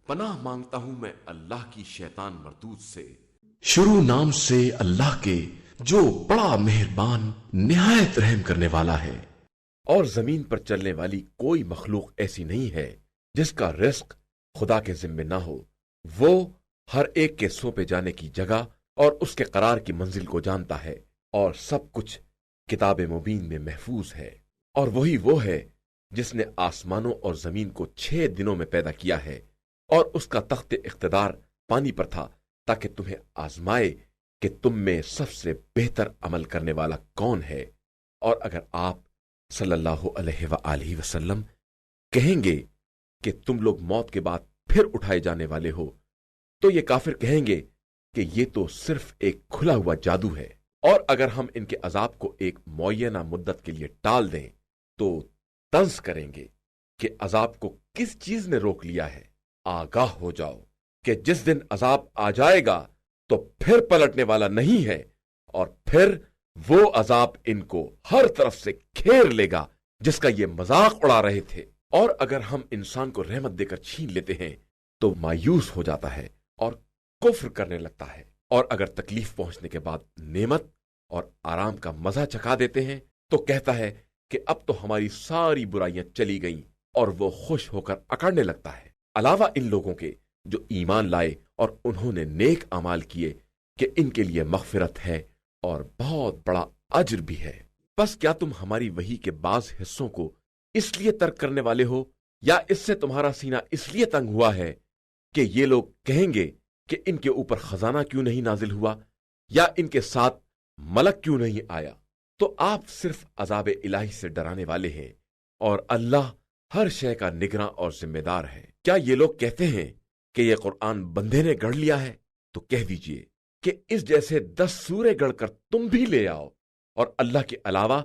پناہ مانگتا ہوں میں اللہ کی شیطان مردود سے۔ شروع نام سے اللہ کے جو بڑا مہربان نہایت رحم کرنے والا ہے۔ اور زمین پر چلنے والی کوئی مخلوق ایسی نہیں ہے جس کا رزق خدا کے ذمے نہ ہو۔ وہ ہر ایک کے سونپے جانے کی جگہ اور اس کے قرار کی منزل کو جانتا ہے، اور سب کچھ کتاب مبین میں محفوظ ہے۔ اور وہی وہ ہے جس نے آسمانوں اور زمین کو 6 دنوں میں پیدا کیا ہے، اور اس کا تخت اقتدار پانی پر تھا تاکہ تمہیں آزمائے کہ تم میں سب سے بہتر عمل کرنے والا کون ہے۔ اور اگر آپ صلی اللہ علیہ وآلہ وسلم کہیں گے کہ تم لوگ موت کے بعد پھر اٹھائے جانے والے ہو، تو یہ کافر کہیں گے کہ یہ تو صرف ایک کھلا ہوا جادو ہے۔ اور اگر ہم ان کے عذاب کو ایک معینہ مدت کے لیے ٹال دیں تو طنز کریں گے کہ عذاب کو کس چیز نے روک لیا ہے۔ آگاہ ہو جاؤ کہ جس دن عذاب آ جائے گا تو پھر پلٹنے والا نہیں ہے، اور پھر وہ عذاب ان کو ہر طرف سے گھیر لے گا جس کا یہ مذاق اڑا رہے تھے۔ اور اگر ہم انسان کو رحمت دے کر چھین لیتے ہیں تو مایوس ہو جاتا ہے اور کفر کرنے لگتا ہے، اور اگر تکلیف پہنچنے کے بعد نعمت اور آرام کا مزہ چکھا دیتے ہیں تو کہتا ہے کہ اب تو ہماری ساری برائیاں چلی گئیں، اور وہ خوش ہو کر اکڑنے لگتا ہے۔ علاوہ ان لوگوں کے جو ایمان لائے اور انہوں نے نیک اعمال کیے کہ ان کے لیے مغفرت ہے اور بہت بڑا اجر بھی ہے۔ بس کیا تم ہماری وحی کے بعض حصوں کو اس لیے ترک کرنے والے ہو، یا اس سے تمہارا سینہ اس لیے تنگ ہوا ہے کہ یہ لوگ کہیں گے کہ ان کے اوپر خزانہ کیوں نہیں نازل ہوا، یا ان کے ساتھ ملک کیوں نہیں آیا؟ تو آپ صرف عذاب الہی سے ڈرانے والے ہیں، اور اللہ ہر شے کا نگراں اور ذمہ دار ہے۔ کیا یہ لوگ کہتے ہیں کہ یہ قرآن بندے نے گڑھ لیا ہے؟ تو کہہ دیجئے کہ اس جیسے 10 سورے گڑھ کر تم بھی لے آؤ، اور اللہ کے علاوہ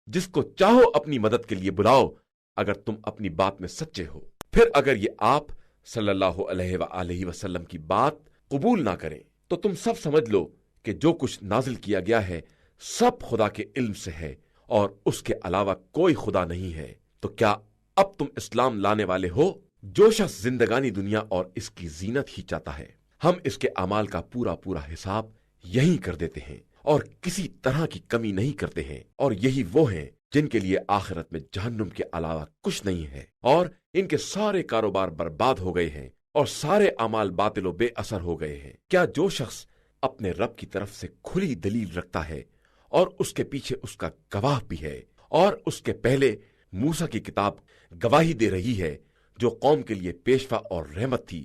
جس کو چاہو اپنی مدد کے لیے بلاؤ، اگر تم اپنی بات میں سچے ہو۔ پھر اگر یہ آپ صلی اللہ علیہ وآلہ وسلم کی بات قبول نہ کریں تو تم سب سمجھ لو کہ جو کچھ نازل کیا گیا ہے سب خدا کے علم سے ہے، اور اس کے علاوہ کوئی خدا نہیں ہے۔ تو کیا اب تم اسلام لانے والے ہو؟ جو شخص زندگانی دنیا اور اس کی زینت ہی چاہتا ہے، ہم اس کے اعمال کا پورا حساب یہی کر دیتے ہیں، اور کسی طرح کی کمی نہیں کرتے ہیں۔ اور یہی وہ ہیں جن کے لیے آخرت میں جہنم کے علاوہ کچھ نہیں ہے، اور ان کے سارے کاروبار برباد ہو گئے ہیں، اور سارے اعمال باطل و بے اثر ہو گئے ہیں۔ کیا جو شخص اپنے رب کی طرف سے کھلی دلیل رکھتا ہے، اور اس کے پیچھے اس کا گواہ بھی ہے، اور اس کے پہلے موسیٰ کی کتاب گواہی دے رہی ہے جو قوم کے لیے پیشوا اور رحمت تھی،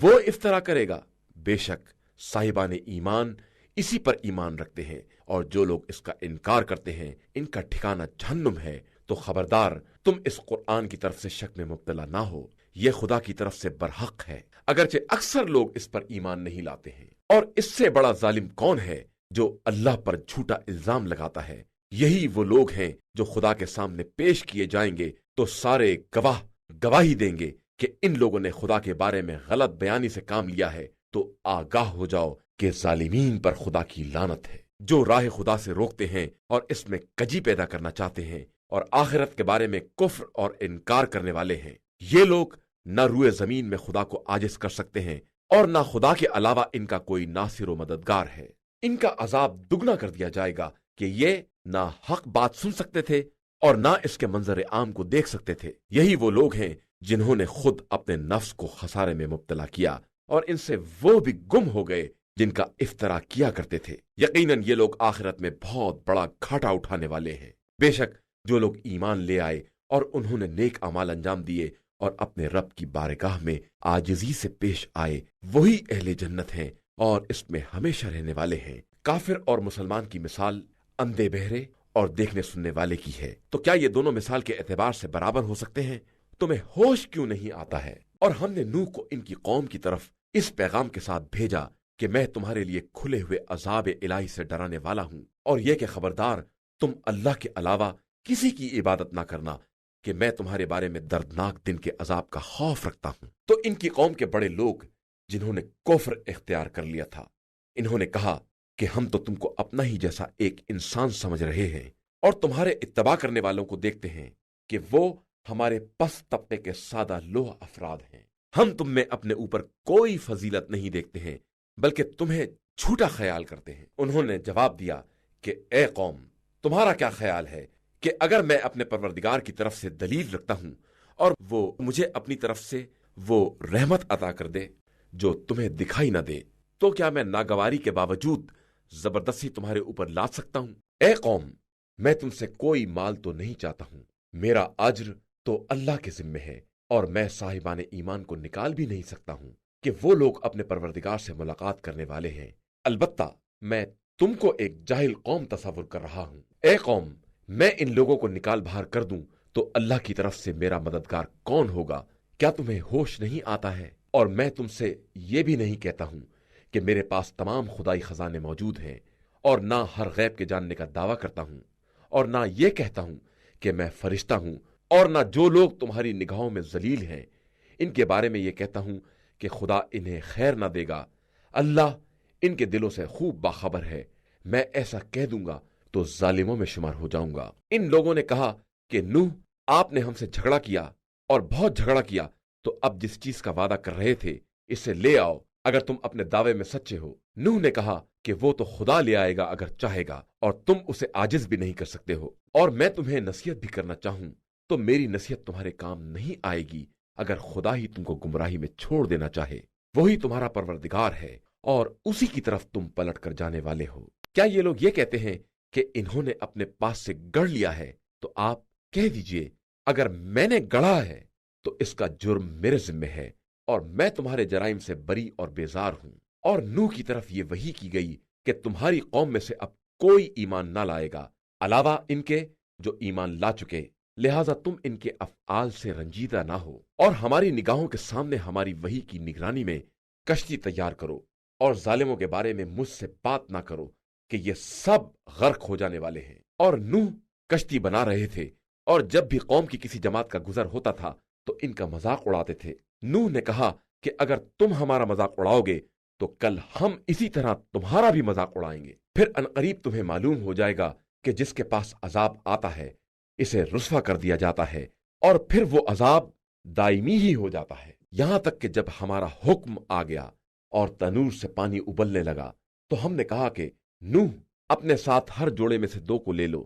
وہ افطرا کرے گا؟ بے شک صاحبان ایمان اسی پر ایمان رکھتے ہیں، اور جو لوگ اس کا انکار کرتے ہیں ان کا ٹھکانہ جہنم ہے۔ تو خبردار تم اس قرآن کی طرف سے شک میں مبتلا نہ ہو، یہ خدا کی طرف سے برحق ہے، اگرچہ اکثر لوگ اس پر ایمان نہیں لاتے ہیں۔ اور اس سے بڑا ظالم کون ہے جو اللہ پر جھوٹا الزام لگاتا ہے؟ یہی وہ لوگ ہیں جو خدا کے سامنے پیش کیے جائیں گے تو سارے گواہ گواہی دیں گے کہ ان لوگوں نے خدا کے بارے میں غلط بیانی سے کام لیا ہے۔ تو آگاہ ہو جاؤ کہ ظالمین پر خدا کی لعنت ہے، جو راہ خدا سے روکتے ہیں اور اس میں کجی پیدا کرنا چاہتے ہیں، اور آخرت کے بارے میں کفر اور انکار کرنے والے ہیں۔ یہ لوگ نہ روئے زمین میں خدا کو عاجز کر سکتے ہیں، اور نہ خدا کے علاوہ ان کا کوئی ناصر و مددگار ہے۔ ان کا عذاب دگنا کر دیا جائے گا کہ یہ نہ حق بات سن سکتے تھے اور نہ اس کے منظر عام کو دیکھ سکتے تھے۔ یہی وہ لوگ ہیں جنہوں نے خود اپنے نفس کو خسارے میں مبتلا کیا، اور ان سے وہ بھی گم ہو گئے جن کا افترا کیا کرتے تھے۔ یقیناً یہ لوگ آخرت میں بہت بڑا گھاٹا اٹھانے والے ہیں۔ بے شک جو لوگ ایمان لے آئے اور انہوں نے نیک اعمال انجام دیے اور اپنے رب کی بارگاہ میں عاجزی سے پیش آئے، وہی اہل جنت ہیں اور اس میں ہمیشہ رہنے والے ہیں۔ کافر اور مسلمان کی مثال اندھے بہرے اور دیکھنے سننے والے کی ہے۔ تو کیا یہ دونوں مثال کے اعتبار سے برابر ہو سکتے ہیں؟ تمہیں ہوش کیوں نہیں آتا ہے؟ اور ہم نے نوح کو ان کی قوم کی طرف اس پیغام کے ساتھ بھیجا کہ میں تمہارے لیے کھلے ہوئے عذاب الہی سے ڈرانے والا ہوں، اور یہ کہ خبردار تم اللہ کے علاوہ کسی کی عبادت نہ کرنا، کہ میں تمہارے بارے میں دردناک دن کے عذاب کا خوف رکھتا ہوں۔ تو ان کی قوم کے بڑے لوگ جنہوں نے کفر اختیار کر لیا تھا، انہوں نے کہا کہ ہم تو تم کو اپنا ہی جیسا ایک انسان سمجھ رہے ہیں، اور تمہارے اتباع کرنے والوں کو دیکھتے ہیں کہ وہ ہمارے پس طبقے کے سادہ لوہ افراد ہیں۔ ہم تم میں اپنے اوپر کوئی فضیلت نہیں دیکھتے ہیں بلکہ تمہیں جھوٹا خیال کرتے ہیں۔ انہوں نے جواب دیا کہ اے قوم، تمہارا کیا خیال ہے کہ اگر میں اپنے پروردگار کی طرف سے دلیل رکھتا ہوں اور وہ مجھے اپنی طرف سے وہ رحمت عطا کر دے جو تمہیں دکھائی نہ دے، تو کیا میں ناگواری کے باوجود زبردستی تمہارے اوپر لاد سکتا ہوں؟ اے قوم، میں تم سے کوئی مال تو نہیں چاہتا ہوں، میرا اجر تو اللہ کے ذمہ ہے، اور میں صاحبان ایمان کو نکال بھی نہیں سکتا ہوں کہ وہ لوگ اپنے پروردگار سے ملاقات کرنے والے ہیں۔ البتہ میں تم کو ایک جاہل قوم تصور کر رہا ہوں۔ اے قوم، میں ان لوگوں کو نکال باہر کر دوں تو اللہ کی طرف سے میرا مددگار کون ہوگا؟ کیا تمہیں ہوش نہیں آتا ہے؟ اور میں تم سے یہ بھی نہیں کہتا ہوں کہ میرے پاس تمام خدائی خزانے موجود ہیں، اور نہ ہر غیب کے جاننے کا دعویٰ کرتا ہوں، اور نہ یہ کہتا ہوں کہ میں فرشتہ ہوں، اور نہ جو لوگ تمہاری نگاہوں میں ذلیل ہیں ان کے بارے میں یہ کہتا ہوں کہ خدا انہیں خیر نہ دے گا۔ اللہ ان کے دلوں سے خوب باخبر ہے، میں ایسا کہہ دوں گا تو ظالموں میں شمار ہو جاؤں گا۔ ان لوگوں نے کہا کہ نوح، آپ نے ہم سے جھگڑا کیا اور بہت جھگڑا کیا، تو اب جس چیز کا وعدہ کر رہے تھے اسے لے آؤ اگر تم اپنے دعوے میں سچے ہو۔ نوح نے کہا کہ وہ تو خدا لے آئے گا اگر چاہے گا، اور تم اسے عاجز بھی نہیں کر سکتے ہو، اور میں تمہیں نصیحت بھی کرنا چاہوں تو میری نصیحت تمہارے کام نہیں آئے گی اگر خدا ہی تم کو گمراہی میں چھوڑ دینا چاہے۔ وہی تمہارا پروردگار ہے اور اسی کی طرف تم پلٹ کر جانے والے ہو۔ کیا یہ لوگ یہ کہتے ہیں کہ انہوں نے اپنے پاس سے گڑھ لیا ہے؟ تو آپ کہہ دیجئے، اگر میں نے گڑھا ہے تو اس کا جرم میرے ذمہ ہے، اور میں تمہارے جرائم سے بری اور بیزار ہوں۔ اور نوح کی طرف یہ وحی کی گئی کہ تمہاری قوم میں سے اب کوئی ایمان نہ لائے گا علاوہ ان کے جو ایمان لا چکے، لہٰذا تم ان کے افعال سے رنجیدہ نہ ہو، اور ہماری نگاہوں کے سامنے ہماری وحی کی نگرانی میں کشتی تیار کرو، اور ظالموں کے بارے میں مجھ سے بات نہ کرو کہ یہ سب غرق ہو جانے والے ہیں۔ اور نوح کشتی بنا رہے تھے، اور جب بھی قوم کی کسی جماعت کا گزر ہوتا تھا تو ان کا مذاق اڑاتے تھے۔ نوح نے کہا کہ اگر تم ہمارا مذاق اڑاؤ گے تو کل ہم اسی طرح تمہارا بھی مذاق اڑائیں گے، پھر عنقریب تمہیں معلوم ہو جائے گا کہ جس کے پاس عذاب آتا ہے اسے رسوا کر دیا جاتا ہے، اور پھر وہ عذاب دائمی ہی ہو جاتا ہے، یہاں تک کہ جب ہمارا حکم آ گیا اور تنور سے پانی ابلنے لگا تو ہم نے کہا کہ نوح، اپنے ساتھ ہر جوڑے میں سے 2 کو لے لو،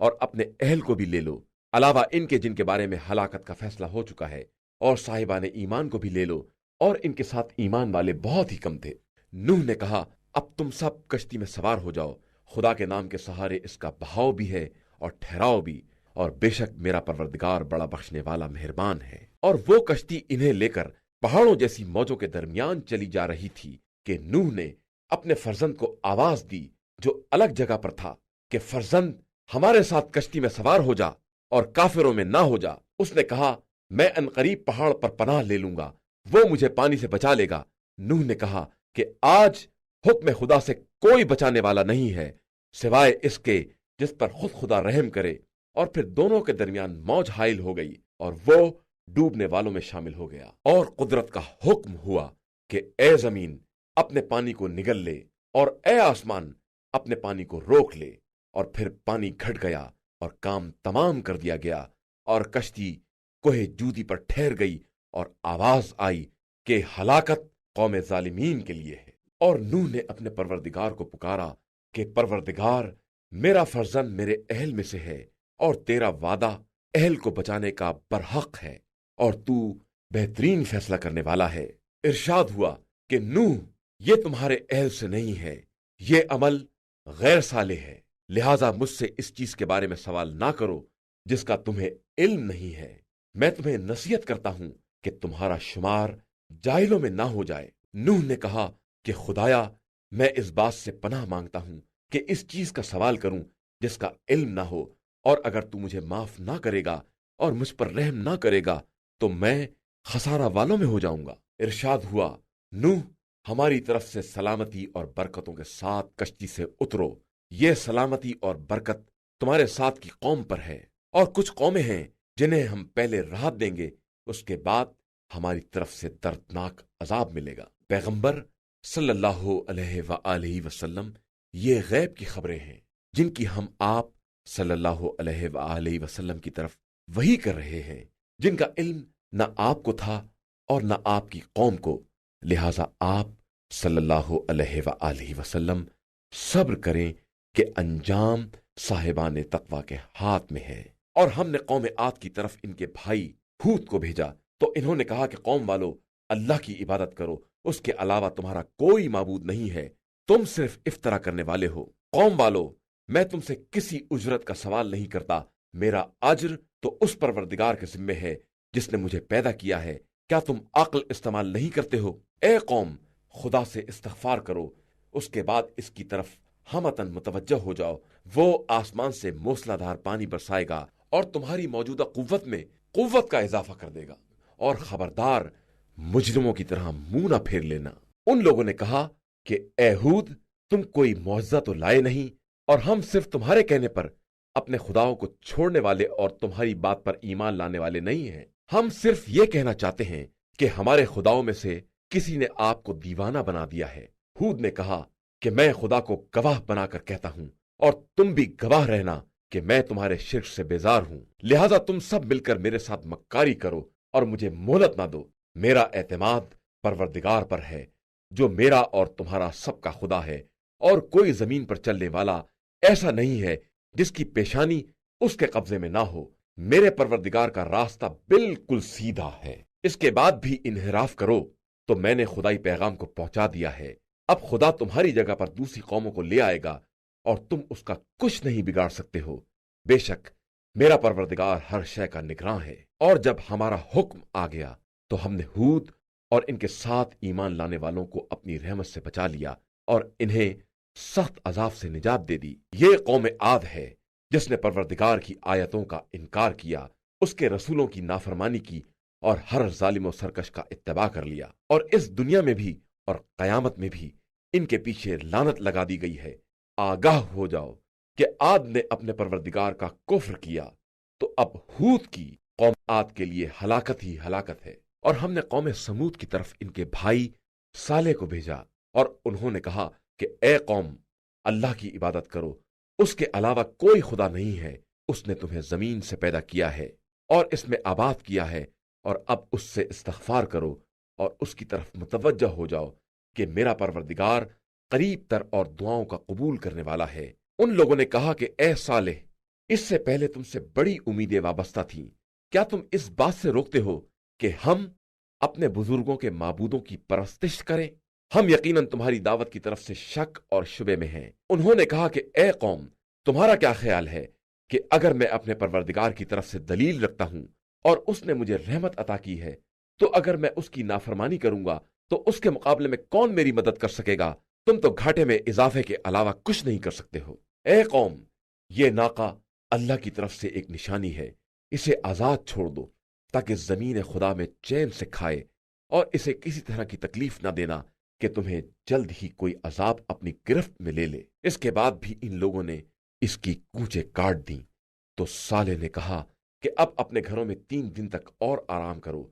اور اپنے اہل کو بھی لے لو، علاوہ ان کے جن کے بارے میں ہلاکت کا فیصلہ ہو چکا ہے، اور صاحبان ایمان کو بھی لے لو، اور ان کے ساتھ ایمان والے بہت ہی کم تھے۔ نوح نے کہا اب تم سب کشتی میں سوار ہو جاؤ، خدا کے نام کے سہارے اس کا بہاؤ بھی ہے اور ٹھہراؤ بھی، اور بے شک میرا پروردگار بڑا بخشنے والا مہربان ہے۔ اور وہ کشتی انہیں لے کر پہاڑوں جیسی موجوں کے درمیان چلی جا رہی تھی کہ نوح نے اپنے فرزند کو آواز دی جو الگ جگہ پر تھا کہ فرزند، ہمارے ساتھ کشتی میں سوار ہو جا اور کافروں میں نہ ہو جا۔ اس نے کہا میں عنقریب پہاڑ پر پناہ لے لوں گا، وہ مجھے پانی سے بچا لے گا۔ نوح نے کہا کہ آج حکم خدا سے کوئی بچانے والا نہیں ہے سوائے اس کے جس پر خود خدا رحم کرے۔ اور پھر دونوں کے درمیان موج حائل ہو گئی اور وہ ڈوبنے والوں میں شامل ہو گیا۔ اور قدرت کا حکم ہوا کہ اے زمین اپنے پانی کو نگل لے، اور اے آسمان اپنے پانی کو روک لے، اور پھر پانی گھٹ گیا اور کام تمام کر دیا گیا، اور کشتی کوہ جودی پر ٹھہر گئی، اور آواز آئی کہ ہلاکت قوم ظالمین کے لیے ہے۔ اور نوح نے اپنے پروردگار کو پکارا کہ پروردگار، میرا فرزند میرے اہل میں سے ہے، اور تیرا وعدہ اہل کو بچانے کا برحق ہے، اور تو بہترین فیصلہ کرنے والا ہے۔ ارشاد ہوا کہ نوح، یہ تمہارے اہل سے نہیں ہے، یہ عمل غیر صالح ہے، لہٰذا مجھ سے اس چیز کے بارے میں سوال نہ کرو جس کا تمہیں علم نہیں ہے۔ میں تمہیں نصیحت کرتا ہوں کہ تمہارا شمار جاہلوں میں نہ ہو جائے۔ نوح نے کہا کہ خدایا، میں اس بات سے پناہ مانگتا ہوں کہ اس چیز کا سوال کروں جس کا علم نہ ہو، اور اگر تو مجھے معاف نہ کرے گا اور مجھ پر رحم نہ کرے گا تو میں خسارہ والوں میں ہو جاؤں گا۔ ارشاد ہوا، نوح، ہماری طرف سے سلامتی اور برکتوں کے ساتھ کشتی سے اترو، یہ سلامتی اور برکت تمہارے ساتھ کی قوم پر ہے، اور کچھ قومیں ہیں جنہیں ہم پہلے راحت دیں گے، اس کے بعد ہماری طرف سے دردناک عذاب ملے گا۔ پیغمبر صلی اللہ علیہ وآلہ وسلم یہ غیب کی خبریں ہیں جن کی ہم آپ صلی اللہ علیہ وآلہ وسلم کی طرف وحی کر رہے ہیں، جن کا علم نہ آپ کو تھا اور نہ آپ کی قوم کو، لہذا آپ صلی اللہ علیہ وآلہ وسلم صبر کریں کہ انجام صاحبان تقوی کے ہاتھ میں ہے۔ اور ہم نے قوم عاد کی طرف ان کے بھائی ہود کو بھیجا تو انہوں نے کہا کہ قوم والو، اللہ کی عبادت کرو، اس کے علاوہ تمہارا کوئی معبود نہیں ہے، تم صرف افطرا کرنے والے ہو۔ قوم والو، میں تم سے کسی اجرت کا سوال نہیں کرتا، میرا اجر تو اس پروردگار کے ذمے ہے جس نے مجھے پیدا کیا ہے، کیا تم عقل استعمال نہیں کرتے ہو؟ اے قوم، خدا سے استغفار کرو، اس کے بعد اس کی طرف ہمتن متوجہ ہو جاؤ، وہ آسمان سے موسلا دھار پانی برسائے گا اور تمہاری موجودہ قوت میں قوت کا اضافہ کر دے گا، اور خبردار مجرموں کی طرح منہ نہ پھیر لینا۔ ان لوگوں نے کہا کہ اے ہود، تم کوئی معجزہ تو لائے نہیں، اور ہم صرف تمہارے کہنے پر اپنے خداؤں کو چھوڑنے والے اور تمہاری بات پر ایمان لانے والے نہیں ہیں، ہم صرف یہ کہنا چاہتے ہیں کہ ہمارے خداؤں میں سے کسی نے آپ کو دیوانہ بنا دیا ہے۔ ہود نے کہا کہ میں خدا کو گواہ بنا کر کہتا ہوں، اور تم بھی گواہ رہنا کہ میں تمہارے شرک سے بیزار ہوں، لہذا تم سب مل کر میرے ساتھ مکاری کرو اور مجھے مہلت نہ دو۔ میرا اعتماد پروردگار پر ہے جو میرا اور تمہارا سب کا خدا ہے، اور کوئی زمین پر چلنے والا ایسا نہیں ہے جس کی پیشانی اس کے قبضے میں نہ ہو۔ میرے پروردگار کا راستہ بالکل سیدھا ہے۔ اس کے بعد بھی انحراف کرو تو میں نے خدائی پیغام کو پہنچا دیا ہے۔ اب خدا تمہاری جگہ پر دوسری قوموں کو لے آئے گا اور تم اس کا کچھ نہیں بگاڑ سکتے ہو۔ بے شک میرا پروردگار ہر شے کا نگراں ہے۔ اور جب ہمارا حکم آ گیا تو ہم نے ہود اور ان کے ساتھ ایمان لانے والوں کو اپنی رحمت سے بچا لیا اور انہیں سخت عذاب سے نجات دے دی۔ یہ قوم عاد ہے جس نے پروردگار کی آیتوں کا انکار کیا، اس کے رسولوں کی نافرمانی کی اور ہر ظالم و سرکش کا اتباع کر لیا، اور اس دنیا میں بھی اور قیامت میں بھی ان کے پیچھے لعنت لگا دی گئی ہے۔ آگاہ ہو جاؤ کہ عاد نے اپنے پروردگار کا کفر کیا، تو اب ہود کی قوم عاد کے لیے ہلاکت ہی ہلاکت ہے۔ اور ہم نے قوم سمود کی طرف ان کے بھائی صالح کو بھیجا، اور انہوں نے کہا کہ اے قوم، اللہ کی عبادت کرو، اس کے علاوہ کوئی خدا نہیں ہے، اس نے تمہیں زمین سے پیدا کیا ہے اور اس میں آباد کیا ہے، اور اب اس سے استغفار کرو اور اس کی طرف متوجہ ہو جاؤ کہ میرا پروردگار قریب تر اور دعاؤں کا قبول کرنے والا ہے۔ ان لوگوں نے کہا کہ اے صالح، اس سے پہلے تم سے بڑی امیدیں وابستہ تھیں، کیا تم اس بات سے روکتے ہو کہ ہم اپنے بزرگوں کے معبودوں کی پرستش کریں؟ ہم یقیناً تمہاری دعوت کی طرف سے شک اور شبے میں ہیں۔ انہوں نے کہا کہ اے قوم، تمہارا کیا خیال ہے کہ اگر میں اپنے پروردگار کی طرف سے دلیل رکھتا ہوں اور اس نے مجھے رحمت عطا کی ہے، تو اگر میں اس کی نافرمانی کروں گا تو اس کے مقابلے میں کون میری مدد کر سکے گا؟ تم تو گھاٹے میں اضافے کے علاوہ کچھ نہیں کر سکتے ہو۔ اے قوم، یہ ناقہ اللہ کی طرف سے ایک نشانی ہے، اسے آزاد چھوڑ دو تاکہ زمین خدا میں چین سے کھائے، اور اسے کسی طرح کی تکلیف نہ دینا کہ تمہیں جلد ہی کوئی عذاب اپنی گرفت میں لے لے۔ اس کے بعد بھی ان لوگوں نے اس کی کونچیں کاٹ دیں، تو صالح نے کہا کہ اب اپنے گھروں میں 3 دن تک اور آرام کرو،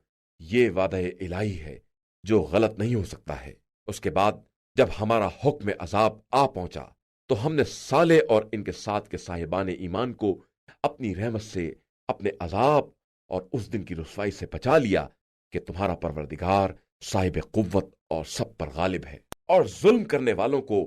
یہ وعدہ الہی ہے جو غلط نہیں ہو سکتا ہے۔ اس کے بعد جب ہمارا حکم عذاب آ پہنچا تو ہم نے صالح اور ان کے ساتھ کے صاحبان ایمان کو اپنی رحمت سے اپنے عذاب اور اس دن کی رسوائی سے بچا لیا کہ تمہارا پروردگار صاحب قوت اور سب پر غالب ہے۔ اور ظلم کرنے والوں کو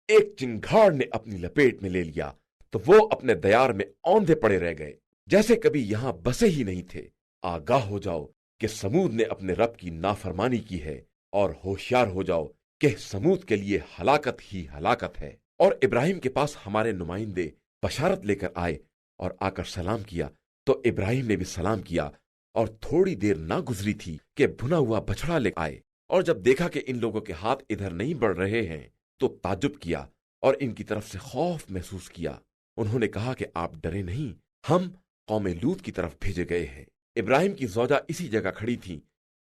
ایک چنگھاڑ نے اپنی لپیٹ میں لے لیا تو وہ اپنے دیار میں اوندھے پڑے رہ گئے، جیسے کبھی یہاں بسے ہی نہیں تھے۔ آگاہ ہو جاؤ کہ سمود نے اپنے رب کی نافرمانی کی ہے، اور ہوشیار ہو جاؤ کہ سمود کے لیے ہلاکت ہی ہلاکت ہے۔ اور ابراہیم کے پاس ہمارے نمائندے بشارت لے کر آئے اور آ کر سلام کیا، تو ابراہیم نے بھی سلام کیا، اور تھوڑی دیر نہ گزری تھی کہ بھنا ہوا بچڑا لے آئے، اور جب دیکھا کہ ان لوگوں کے ہاتھ ادھر نہیں بڑھ رہے ہیں تو تعجب کیا اور ان کی طرف سے خوف محسوس کیا۔ انہوں نے کہا کہ آپ ڈرے نہیں، ہم قوم لوط کی طرف بھیجے گئے ہیں۔ ابراہیم کی زوجہ اسی جگہ کھڑی تھی،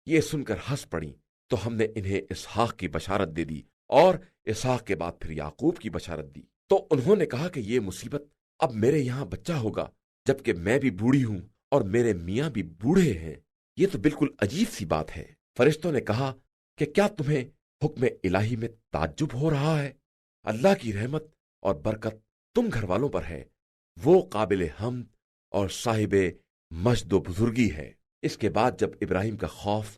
یہ سن کر ہنس پڑی، تو ہم نے انہیں اسحاق کی بشارت دے دی، اور اسحاق کے بعد پھر یعقوب کی بشارت دی۔ تو انہوں نے کہا کہ یہ مصیبت اب میرے یہاں بچہ ہوگا، جبکہ میں بھی بوڑھی ہوں اور میرے میاں بھی بوڑھے ہیں، یہ تو بالکل عجیب سی بات ہے۔ فرشتوں نے کہا کہ کیا تمہیں حکم الہی میں تعجب ہو رہا ہے؟ اللہ کی رحمت اور برکت تم گھر والوں پر ہے، وہ قابل حمد اور صاحب مجد و بزرگی ہے۔ اس کے بعد جب ابراہیم کا خوف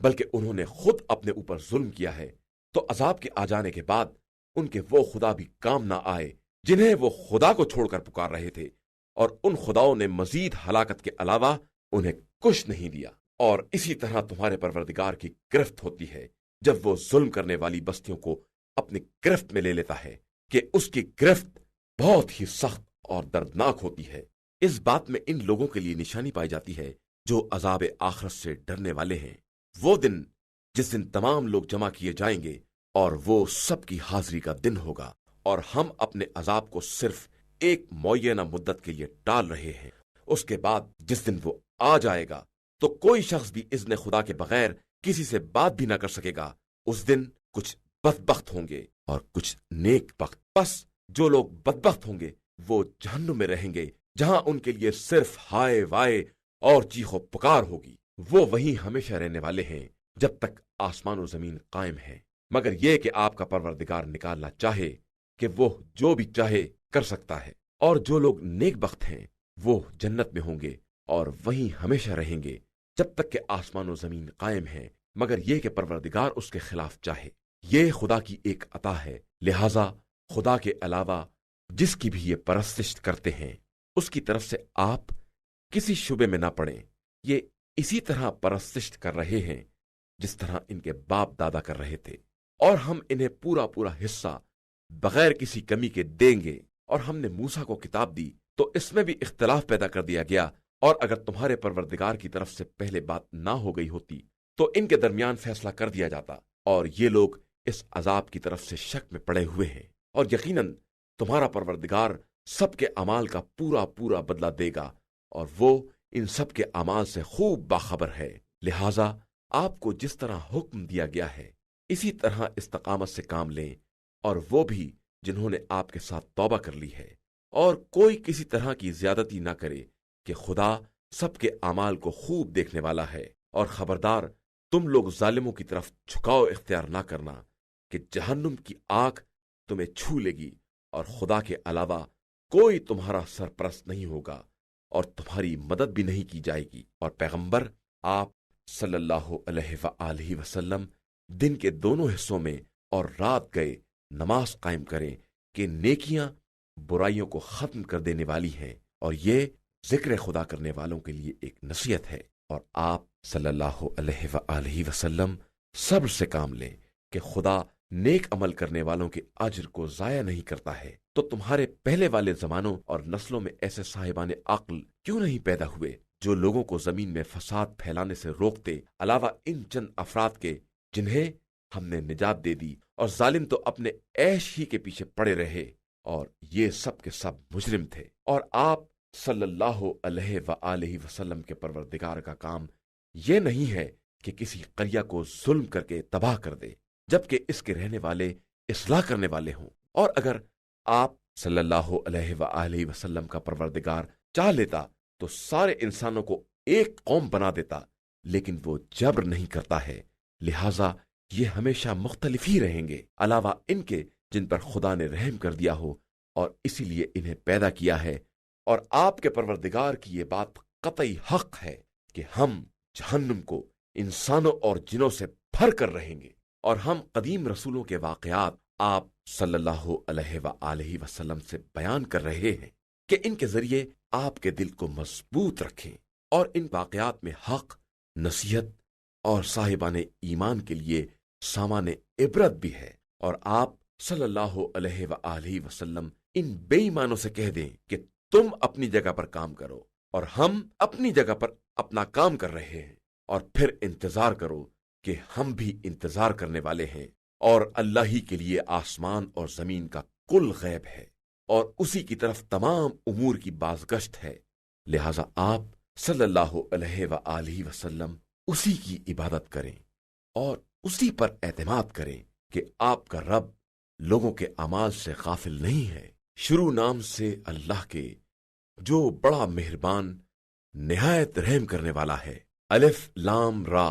بلکہ انہوں نے خود اپنے اوپر ظلم کیا ہے، تو عذاب کے آ جانے کے بعد ان کے وہ خدا بھی کام نہ آئے جنہیں وہ خدا کو چھوڑ کر پکار رہے تھے، اور ان خداؤں نے مزید ہلاکت کے علاوہ انہیں کچھ نہیں دیا۔ اور اسی طرح تمہارے پروردگار کی گرفت ہوتی ہے جب وہ ظلم کرنے والی بستیوں کو اپنی گرفت میں لے لیتا ہے، کہ اس کی گرفت بہت ہی سخت اور دردناک ہوتی ہے۔ اس بات میں ان لوگوں کے لیے نشانی پائی جاتی ہے جو عذاب آخرت سے ڈرنے والے ہیں۔ وہ دن جس دن تمام لوگ جمع کیے جائیں گے اور وہ سب کی حاضری کا دن ہوگا، اور ہم اپنے عذاب کو صرف ایک معینہ مدت کے لیے ٹال رہے ہیں۔ اس کے بعد جس دن وہ آ جائے گا تو کوئی شخص بھی اذن خدا کے بغیر کسی سے بات بھی نہ کر سکے گا۔ اس دن کچھ بدبخت ہوں گے اور کچھ نیک بخت۔ پس جو لوگ بدبخت ہوں گے وہ جہنم میں رہیں گے، جہاں ان کے لیے صرف ہائے وائے اور چیخ و پکار ہوگی۔ وہ وہیں ہمیشہ رہنے والے ہیں جب تک آسمان و زمین قائم ہے، مگر یہ کہ آپ کا پروردگار نکالنا چاہے کہ وہ جو بھی چاہے کر سکتا ہے۔ اور جو لوگ نیک بخت ہیں وہ جنت میں ہوں گے اور وہیں ہمیشہ رہیں گے جب تک کہ آسمان و زمین قائم ہے، مگر یہ کہ پروردگار اس کے خلاف چاہے۔ یہ خدا کی ایک عطا ہے، لہذا خدا کے علاوہ جس کی بھی یہ پرستش کرتے ہیں اس کی طرف سے آپ کسی شبے میں نہ پڑیں۔ یہ اسی طرح پرستش کر رہے ہیں جس طرح ان کے باپ دادا کر رہے تھے، اور ہم انہیں پورا پورا حصہ بغیر کسی کمی کے دیں گے۔ اور ہم نے موسیٰ کو کتاب دی تو اس میں بھی اختلاف پیدا کر دیا گیا، اور اگر تمہارے پروردگار کی طرف سے پہلے بات نہ ہو گئی ہوتی تو ان کے درمیان فیصلہ کر دیا جاتا، اور یہ لوگ اس عذاب کی طرف سے شک میں پڑے ہوئے ہیں۔ اور یقیناً تمہارا پروردگار سب کے اعمال کا پورا پورا بدلہ دے گا، اور وہ ان سب کے اعمال سے خوب باخبر ہے۔ لہذا آپ کو جس طرح حکم دیا گیا ہے اسی طرح استقامت سے کام لیں، اور وہ بھی جنہوں نے آپ کے ساتھ توبہ کر لی ہے، اور کوئی کسی طرح کی زیادتی نہ کرے، کہ خدا سب کے اعمال کو خوب دیکھنے والا ہے۔ اور خبردار تم لوگ ظالموں کی طرف جھکاؤ اختیار نہ کرنا، کہ جہنم کی آگ تمہیں چھو لے گی، اور خدا کے علاوہ کوئی تمہارا سرپرست نہیں ہوگا، اور تمہاری مدد بھی نہیں کی جائے گی۔ اور پیغمبر آپ صلی اللہ علیہ وآلہ وسلم دن کے دونوں حصوں میں اور رات گئے نماز قائم کریں، کہ نیکیاں برائیوں کو ختم کر دینے والی ہیں، اور یہ ذکر خدا کرنے والوں کے لیے ایک نصیحت ہے۔ اور آپ صلی اللہ علیہ وآلہ وسلم صبر سے کام لیں، کہ خدا نیک عمل کرنے والوں کے اجر کو ضائع نہیں کرتا ہے۔ تو تمہارے پہلے والے زمانوں اور نسلوں میں ایسے صاحبان عقل کیوں نہیں پیدا ہوئے جو لوگوں کو زمین میں فساد پھیلانے سے روکتے، علاوہ ان چند افراد کے جنہیں ہم نے نجات دے دی، اور ظالم تو اپنے عیش ہی کے پیچھے پڑے رہے، اور یہ سب کے سب مجرم تھے۔ اور آپ صلی اللہ علیہ وآلہ وسلم کے پروردگار کا کام یہ نہیں ہے کہ کسی قریہ کو ظلم کر کے تباہ کر دے، جبکہ اس کے رہنے والے اصلاح کرنے والے ہوں۔ اور اگر آپ صلی اللہ علیہ وآلہ وسلم کا پروردگار چاہ لیتا تو سارے انسانوں کو ایک قوم بنا دیتا، لیکن وہ جبر نہیں کرتا ہے، لہذا یہ ہمیشہ مختلف ہی رہیں گے، علاوہ ان کے جن پر خدا نے رحم کر دیا ہو، اور اسی لیے انہیں پیدا کیا ہے۔ اور آپ کے پروردگار کی یہ بات قطعی حق ہے کہ ہم جہنم کو انسانوں اور جنوں سے بھر کر رہیں گے۔ اور ہم قدیم رسولوں کے واقعات آپ صلی اللہ علیہ وآلہ وسلم سے بیان کر رہے ہیں، کہ ان کے ذریعے آپ کے دل کو مضبوط رکھیں، اور ان واقعات میں حق، نصیحت اور صاحبان ایمان کے لیے سامان عبرت بھی ہے۔ اور آپ صلی اللہ علیہ وآلہ وسلم ان بے ایمانوں سے کہہ دیں کہ تم اپنی جگہ پر کام کرو اور ہم اپنی جگہ پر اپنا کام کر رہے ہیں، اور پھر انتظار کرو کہ ہم بھی انتظار کرنے والے ہیں، اور اللہ ہی کے لیے آسمان اور زمین کا کل غیب ہے، اور اسی کی طرف تمام امور کی بازگشت ہے۔ لہذا آپ صلی اللہ علیہ وآلہ وسلم اسی کی عبادت کریں اور اسی پر اعتماد کریں کہ آپ کا رب لوگوں کے اعمال سے غافل نہیں ہے۔ شروع نام سے اللہ کے جو بڑا مہربان نہایت رحم کرنے والا ہے۔ الف لام را،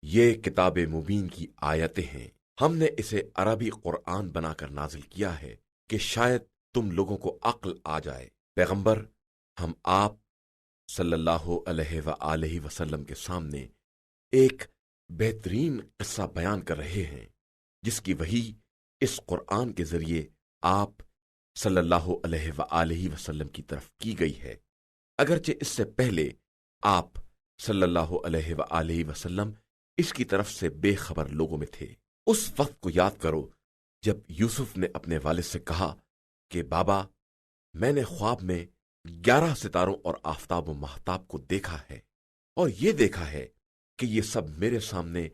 یہ کتاب مبین کی آیتیں ہیں۔ ہم نے اسے عربی قرآن بنا کر نازل کیا ہے کہ شاید تم لوگوں کو عقل آ جائے۔ پیغمبر، ہم آپ صلی اللہ علیہ وآلہ وسلم کے سامنے ایک بہترین قصہ بیان کر رہے ہیں جس کی وحی اس قرآن کے ذریعے آپ صلی اللہ علیہ وآلہ وسلم کی طرف کی گئی ہے، اگرچہ اس سے پہلے آپ صلی اللہ علیہ وآلہ وسلم اس کی طرف سے بے خبر لوگوں میں تھے۔ اس وقت کو یاد کرو جب یوسف نے اپنے والد سے کہا کہ بابا، میں نے خواب میں 11 ستاروں اور آفتاب و ماہتاب کو دیکھا ہے، اور یہ دیکھا ہے کہ یہ سب میرے سامنے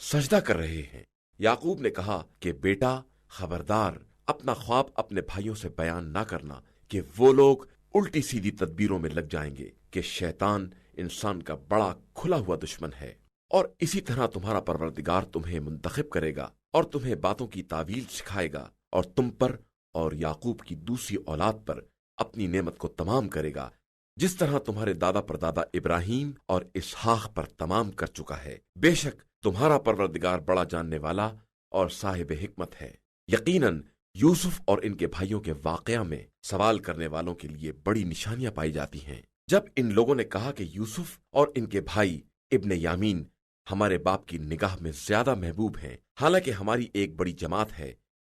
سجدہ کر رہے ہیں۔ یعقوب نے کہا کہ بیٹا، خبردار، اپنا خواب اپنے بھائیوں سے بیان نہ کرنا کہ وہ لوگ الٹی سیدھی تدبیروں میں لگ جائیں گے، کہ شیطان انسان کا بڑا کھلا ہوا دشمن ہے، اور اسی طرح تمہارا پروردگار تمہیں منتخب کرے گا اور تمہیں باتوں کی تعویل سکھائے گا، اور تم پر اور یعقوب کی دوسری اولاد پر اپنی نعمت کو تمام کرے گا، جس طرح تمہارے دادا پردادا ابراہیم اور اسحاق پر تمام کر چکا ہے۔ بے شک تمہارا پروردگار بڑا جاننے والا اور صاحب حکمت ہے۔ یقیناً یوسف اور ان کے بھائیوں کے واقعہ میں سوال کرنے والوں کے لیے بڑی نشانیاں پائی جاتی ہیں۔ جب ان لوگوں نے کہا کہ یوسف اور ان کے بھائی ابن یامین ہمارے باپ کی نگاہ میں زیادہ محبوب ہیں، حالانکہ ہماری ایک بڑی جماعت ہے،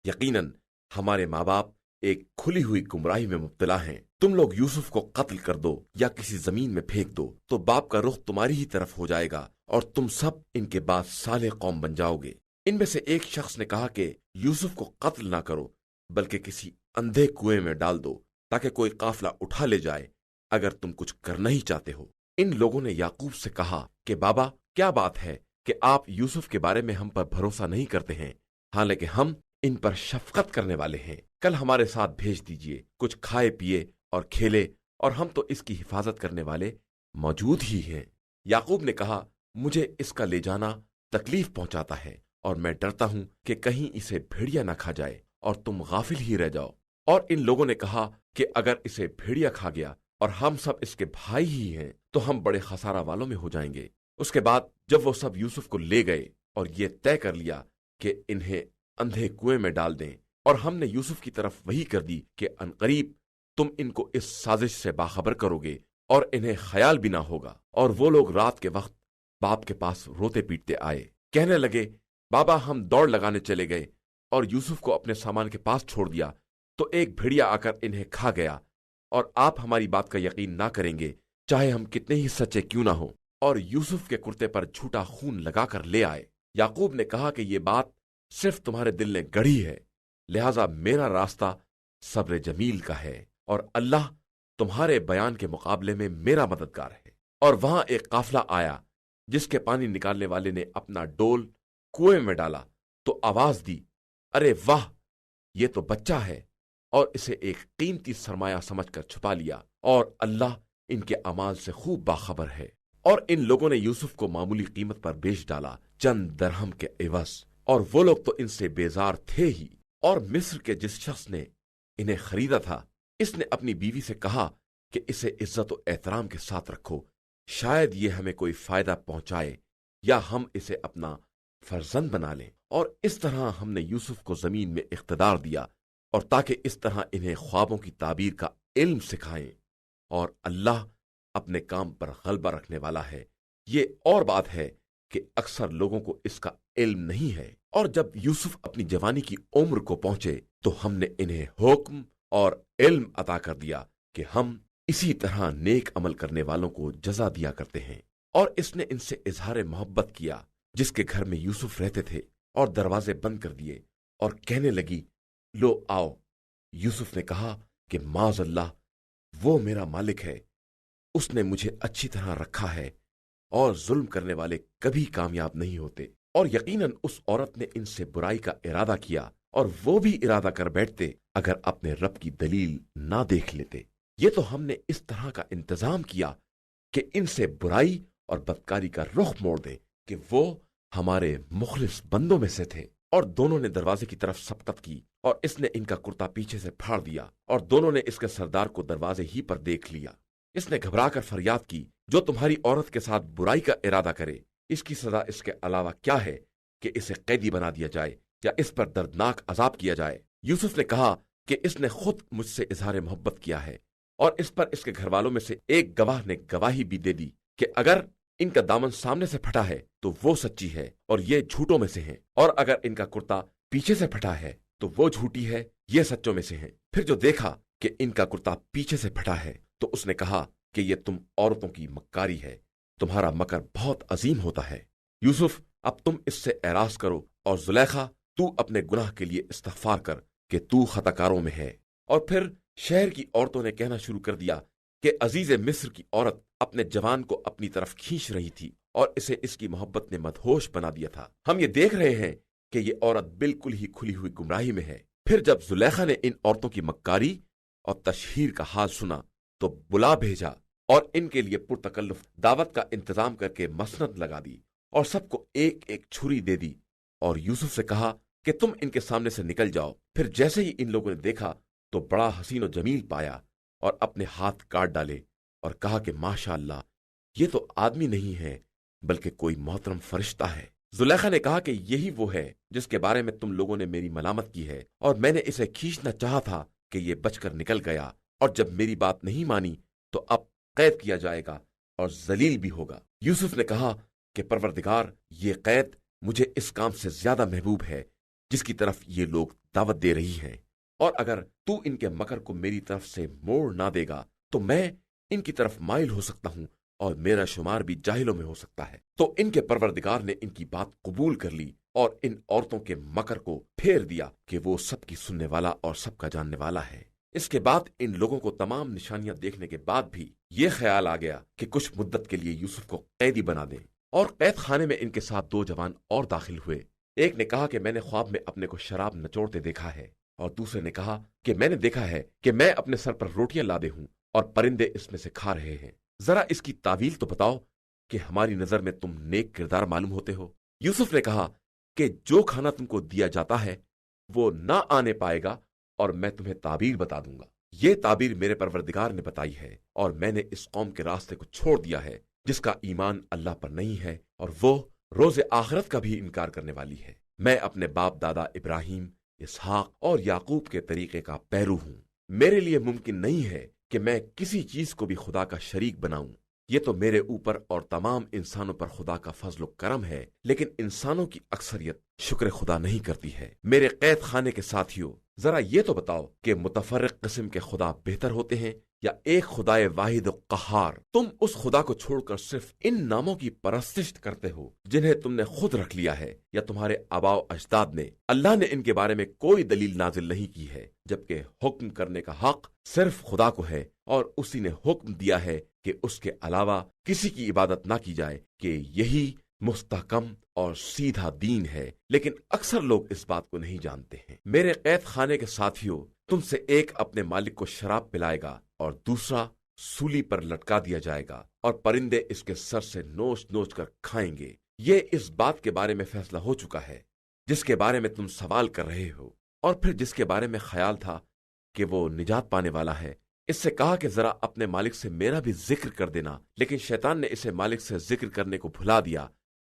یقیناً ہمارے ماں باپ ایک کھلی ہوئی گمراہی میں مبتلا ہیں، تم لوگ یوسف کو قتل کر دو یا کسی زمین میں پھینک دو تو باپ کا رخ تمہاری ہی طرف ہو جائے گا اور تم سب ان کے بعد صالح قوم بن جاؤ گے۔ ان میں سے ایک شخص نے کہا کہ یوسف کو قتل نہ کرو بلکہ کسی اندھے کنویں میں ڈال دو تاکہ کوئی قافلہ اٹھا لے جائے اگر تم کچھ کرنا ہی چاہتے ہو۔ ان لوگوں نے یعقوب سے کہا کہ بابا، کیا بات ہے کہ آپ یوسف کے بارے میں ہم پر بھروسہ نہیں کرتے ہیں، حالانکہ ہم ان پر شفقت کرنے والے ہیں۔ کل ہمارے ساتھ بھیج دیجئے، کچھ کھائے پیے اور کھیلے، اور ہم تو اس کی حفاظت کرنے والے موجود ہی ہیں۔ یعقوب نے کہا، مجھے اس کا لے جانا تکلیف پہنچاتا ہے اور میں ڈرتا ہوں کہ کہیں اسے بھیڑیا نہ کھا جائے اور تم غافل ہی رہ جاؤ۔ اور ان لوگوں نے کہا کہ اگر اسے بھیڑیا کھا گیا اور ہم سب اس کے بھائی ہی ہیں تو ہم بڑے خسارہ والوں میں ہو جائیں گے۔ اس کے بعد جب وہ سب یوسف کو لے گئے اور یہ طے کر لیا کہ انہیں اندھے کنویں میں ڈال دیں، اور ہم نے یوسف کی طرف وحی کر دی کہ عنقریب تم ان کو اس سازش سے باخبر کرو گے اور انہیں خیال بھی نہ ہوگا، اور وہ لوگ رات کے وقت باپ کے پاس روتے پیٹتے آئے، کہنے لگے، بابا، ہم دوڑ لگانے چلے گئے اور یوسف کو اپنے سامان کے پاس چھوڑ دیا تو ایک بھیڑیا آ کر انہیں کھا گیا، اور آپ ہماری بات کا یقین نہ کریں گے چاہے ہم کتنے ہی سچے کیوں نہ ہوں، اور یوسف کے کرتے پر جھوٹا خون لگا کر لے آئے۔ یعقوب نے کہا کہ یہ بات صرف تمہارے دل نے گڑھی ہے، لہذا میرا راستہ صبر جمیل کا ہے، اور اللہ تمہارے بیان کے مقابلے میں میرا مددگار ہے۔ اور وہاں ایک قافلہ آیا جس کے پانی نکالنے والے نے اپنا ڈول کنویں میں ڈالا تو آواز دی، ارے واہ، یہ تو بچہ ہے، اور اسے ایک قیمتی سرمایہ سمجھ کر چھپا لیا، اور اللہ ان کے اعمال سے خوب باخبر ہے۔ اور ان لوگوں نے یوسف کو معمولی قیمت پر بیچ ڈالا، چند درہم کے عوض، اور وہ لوگ تو ان سے بیزار تھے ہی۔ اور مصر کے جس شخص نے انہیں خریدا تھا، اس نے اپنی بیوی سے کہا کہ اسے عزت و احترام کے ساتھ رکھو، شاید یہ ہمیں کوئی فائدہ پہنچائے یا ہم اسے اپنا فرزند بنا لیں۔ اور اس طرح ہم نے یوسف کو زمین میں اقتدار دیا، اور تاکہ اس طرح انہیں خوابوں کی تعبیر کا علم سکھائیں، اور اللہ اپنے کام پر غلبہ رکھنے والا ہے۔ یہ اور بات ہے کہ اکثر لوگوں کو اس کا علم نہیں ہے۔ اور جب یوسف اپنی جوانی کی عمر کو پہنچے تو ہم نے انہیں حکم اور علم عطا کر دیا کہ ہم اسی طرح نیک عمل کرنے والوں کو جزا دیا کرتے ہیں۔ اور اس نے ان سے اظہار محبت کیا جس کے گھر میں یوسف رہتے تھے، اور دروازے بند کر دیے، اور کہنے لگی، لو آؤ۔ یوسف نے کہا کہ معاذ اللہ، وہ میرا مالک ہے، اس نے مجھے اچھی طرح رکھا ہے، اور ظلم کرنے والے کبھی کامیاب نہیں ہوتے۔ اور یقیناً اس عورت نے ان سے برائی کا ارادہ کیا، اور وہ بھی ارادہ کر بیٹھتے اگر اپنے رب کی دلیل نہ دیکھ لیتے۔ یہ تو ہم نے اس طرح کا انتظام کیا کہ ان سے برائی اور بدکاری کا رخ موڑ دیں کہ وہ ہمارے مخلص بندوں میں سے تھے۔ اور دونوں نے دروازے کی طرف سبقت کی، اور اس نے ان کا کرتا پیچھے سے پھاڑ دیا، اور دونوں نے اس کے سردار کو دروازے ہی پر دیکھ لیا۔ اس نے گھبرا کر فریاد کی، جو تمہاری عورت کے ساتھ برائی کا ارادہ کرے، اس کی سزا اس کے علاوہ کیا ہے کہ اسے قیدی بنا دیا جائے یا اس پر دردناک عذاب کیا جائے۔ یوسف نے کہا کہ اس نے خود مجھ سے اظہار محبت کیا ہے، اور اس پر اس کے گھر والوں میں سے ایک گواہ نے گواہی بھی دے دی کہ اگر ان کا دامن سامنے سے پھٹا ہے تو وہ سچی ہے اور یہ جھوٹوں میں سے ہیں، اور اگر ان کا کرتا پیچھے سے پھٹا ہے تو وہ جھوٹی ہے، یہ سچوں میں سے ہیں۔ پھر جو دیکھا کہ ان کا کرتا پیچھے سے پھٹا ہے تو اس نے کہا کہ یہ تم عورتوں کی مکاری ہے، تمہارا مکر بہت عظیم ہوتا ہے۔ یوسف اب تم اس سے اعراض کرو، اور زلیخا تو اپنے گناہ کے لیے استغفار کر کہ تو خطا کاروں میں ہے۔ اور پھر شہر کی عورتوں نے کہنا شروع کر دیا کہ عزیز مصر کی عورت اپنے جوان کو اپنی طرف کھینچ رہی تھی اور اسے اس کی محبت نے مدہوش بنا دیا تھا۔ ہم یہ دیکھ رہے ہیں کہ یہ عورت بالکل ہی کھلی ہوئی گمراہی میں ہے۔ پھر جب زلیخا نے ان عورتوں کی مکاری اور تشہیر کا حال سنا تو بلا بھیجا اور ان کے لیے پرتکلف دعوت کا انتظام کر کے مسند لگا دی اور سب کو ایک ایک چھری دے دی، اور یوسف سے کہا کہ تم ان کے سامنے سے نکل جاؤ۔ پھر جیسے ہی ان لوگوں نے دیکھا تو بڑا حسین و جمیل پایا اور اپنے ہاتھ کاٹ ڈالے اور کہا کہ ماشاء اللہ، یہ تو آدمی نہیں ہے بلکہ کوئی محترم فرشتہ ہے۔ زلیخا نے کہا کہ یہی وہ ہے جس کے بارے میں تم لوگوں نے میری ملامت کی ہے، اور میں نے اسے کھینچنا چاہا تھا کہ یہ بچ کر نکل گیا، اور جب میری بات نہیں مانی تو اب قید کیا جائے گا اور ذلیل بھی ہوگا۔ یوسف نے کہا کہ پروردگار، یہ قید مجھے اس کام سے زیادہ محبوب ہے جس کی طرف یہ لوگ دعوت دے رہی ہیں، اور اگر تو ان کے مکر کو میری طرف سے موڑ نہ دے گا تو میں ان کی طرف مائل ہو سکتا ہوں اور میرا شمار بھی جاہلوں میں ہو سکتا ہے۔ تو ان کے پروردگار نے ان کی بات قبول کر لی اور ان عورتوں کے مکر کو پھیر دیا کہ وہ سب کی سننے والا اور سب کا جاننے والا ہے۔ اس کے بعد ان لوگوں کو تمام نشانیاں دیکھنے کے بعد بھی یہ خیال آ گیا کہ کچھ مدت کے لیے یوسف کو قیدی بنا دیں، اور قید خانے میں ان کے ساتھ 2 جوان اور داخل ہوئے۔ ایک نے کہا کہ میں نے خواب میں اپنے کو شراب نچوڑتے دیکھا ہے، اور دوسرے نے کہا کہ میں نے دیکھا ہے کہ میں اپنے سر پر روٹیاں لادے ہوں اور پرندے اس میں سے کھا رہے ہیں۔ ذرا اس کی تعویل تو بتاؤ کہ ہماری نظر میں تم نیک کردار معلوم ہوتے ہو۔ یوسف نے کہا کہ جو کھانا تم کو دیا جاتا ہے وہ نہ آنے پائے گا، اور میں تمہیں تعبیر بتا دوں گا۔ یہ تعبیر میرے پروردگار نے بتائی ہے، اور میں نے اس قوم کے راستے کو چھوڑ دیا ہے جس کا ایمان اللہ پر نہیں ہے اور وہ روز آخرت کا بھی انکار کرنے والی ہے۔ میں اپنے باپ دادا ابراہیم، اسحاق اور یعقوب کے طریقے کا پیرو ہوں۔ میرے لیے ممکن نہیں ہے کہ میں کسی چیز کو بھی خدا کا شریک بناؤں۔ یہ تو میرے اوپر اور تمام انسانوں پر خدا کا فضل و کرم ہے، لیکن انسانوں کی اکثریت شکر خدا نہیں کرتی ہے۔ میرے قید خانے کے ساتھیوں، ذرا یہ تو بتاؤ کہ متفرق قسم کے خدا بہتر ہوتے ہیں یا ایک خدائے واحد و قہار؟ تم اس خدا کو چھوڑ کر صرف ان ناموں کی پرستش کرتے ہو جنہیں تم نے خود رکھ لیا ہے یا تمہارے آباء و اجداد نے۔ اللہ نے ان کے بارے میں کوئی دلیل نازل نہیں کی ہے، جبکہ حکم کرنے کا حق صرف خدا کو ہے، اور اسی نے حکم دیا ہے کہ اس کے علاوہ کسی کی عبادت نہ کی جائے، کہ یہی مستحکم اور سیدھا دین ہے، لیکن اکثر لوگ اس بات کو نہیں جانتے ہیں۔ میرے قید خانے کے ساتھیوں، تم سے ایک اپنے مالک کو شراب پلائے گا اور دوسرا سولی پر لٹکا دیا جائے گا، اور پرندے اس کے سر سے نوچ نوچ کر کھائیں گے۔ یہ اس بات کے بارے میں فیصلہ ہو چکا ہے جس کے بارے میں تم سوال کر رہے ہو، اور پھر جس کے بارے میں خیال تھا کہ وہ نجات پانے والا ہے۔ اس سے کہا کہ ذرا اپنے مالک سے میرا بھی ذکر کر دینا، لیکن شیطان نے اسے مالک سے ذکر کرنے کو بھلا دیا،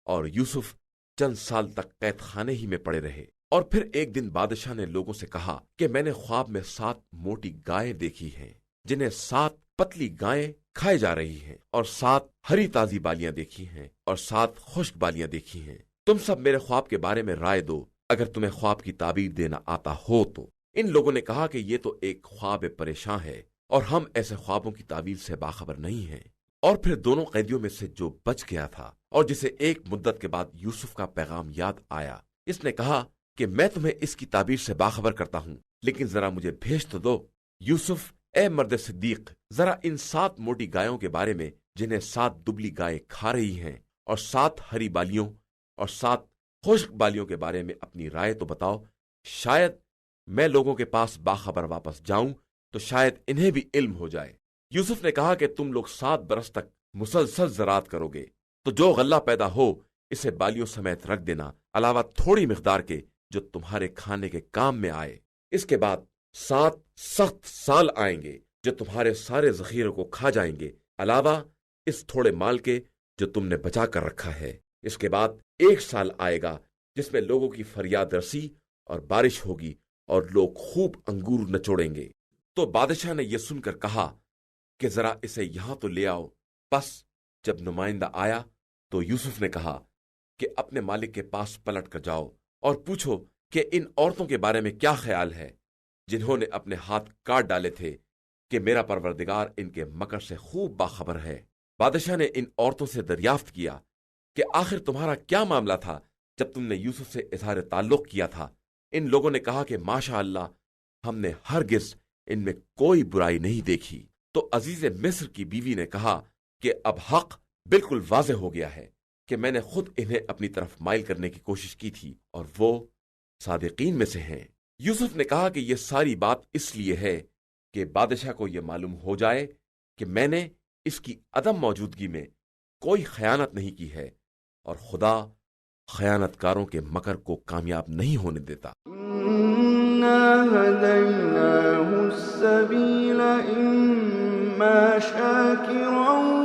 اور یوسف چند سال تک قید خانے ہی میں پڑے رہے۔ اور پھر ایک دن بادشاہ نے لوگوں سے کہا کہ میں نے خواب میں 7 موٹی گائیں دیکھی ہیں جنہیں 7 پتلی گائیں کھائے جا رہی ہیں، اور 7 ہری تازی بالیاں دیکھی ہیں اور 7 خشک بالیاں دیکھی ہیں۔ تم سب میرے خواب کے بارے میں رائے دو، اگر تمہیں خواب کی تعبیر دینا آتا ہو تو۔ ان لوگوں نے کہا کہ یہ تو ایک خواب پریشان ہے اور ہم ایسے خوابوں کی تعبیر سے باخبر نہیں ہیں۔ اور پھر دونوں قیدیوں میں سے جو بچ گیا تھا اور جسے ایک مدت کے بعد یوسف کا پیغام یاد آیا، اس نے کہا کہ میں تمہیں اس کی تعبیر سے باخبر کرتا ہوں، لیکن ذرا مجھے بھیج تو دو۔ یوسف، اے مرد صدیق، ذرا ان 7 موٹی گایوں کے بارے میں جنہیں 7 دبلی گائیں کھا رہی ہیں، اور 7 ہری بالیوں اور 7 خشک بالیوں کے بارے میں اپنی رائے تو بتاؤ۔ شاید میں لوگوں کے پاس باخبر واپس جاؤں تو شاید انہیں بھی علم ہو جائے۔ یوسف نے کہا کہ تم لوگ 7 برس تک مسلسل زراعت کرو گے، تو جو غلہ پیدا ہو اسے بالیوں سمیت رکھ دینا، علاوہ تھوڑی مقدار کے جو تمہارے کھانے کے کام میں آئے۔ اس کے بعد 7 سخت سال آئیں گے جو تمہارے سارے ذخیروں کو کھا جائیں گے، علاوہ اس تھوڑے مال کے جو تم نے بچا کر رکھا ہے۔ اس کے بعد 1 سال آئے گا جس میں لوگوں کی فریاد رسی اور بارش ہوگی اور لوگ خوب انگور نچوڑیں گے۔ تو بادشاہ نے یہ سن کر کہا کہ ذرا اسے یہاں تو لے آؤ۔ بس جب نمائندہ آیا تو یوسف نے کہا کہ اپنے مالک کے پاس پلٹ کر جاؤ اور پوچھو کہ ان عورتوں کے بارے میں کیا خیال ہے جنہوں نے اپنے ہاتھ کاٹ ڈالے تھے، کہ میرا پروردگار ان کے مکر سے خوب باخبر ہے۔ بادشاہ نے ان عورتوں سے دریافت کیا کہ آخر تمہارا کیا معاملہ تھا جب تم نے یوسف سے اظہار تعلق کیا تھا؟ ان لوگوں نے کہا کہ ماشاء اللہ، ہم نے ہرگز ان میں کوئی برائی نہیں دیکھی۔ تو عزیز مصر کی بیوی نے کہا کہ اب حق بالکل واضح ہو گیا ہے کہ میں نے خود انہیں اپنی طرف مائل کرنے کی کوشش کی تھی اور وہ صادقین میں سے ہیں۔ یوسف نے کہا کہ یہ ساری بات اس لیے ہے کہ بادشاہ کو یہ معلوم ہو جائے کہ میں نے اس کی عدم موجودگی میں کوئی خیانت نہیں کی ہے، اور خدا خیانت کاروں کے مکر کو کامیاب نہیں ہونے دیتا۔ إِنَّا هَدَيْنَاهُ السَّبِيلَ إِمَّا شَاكِرًا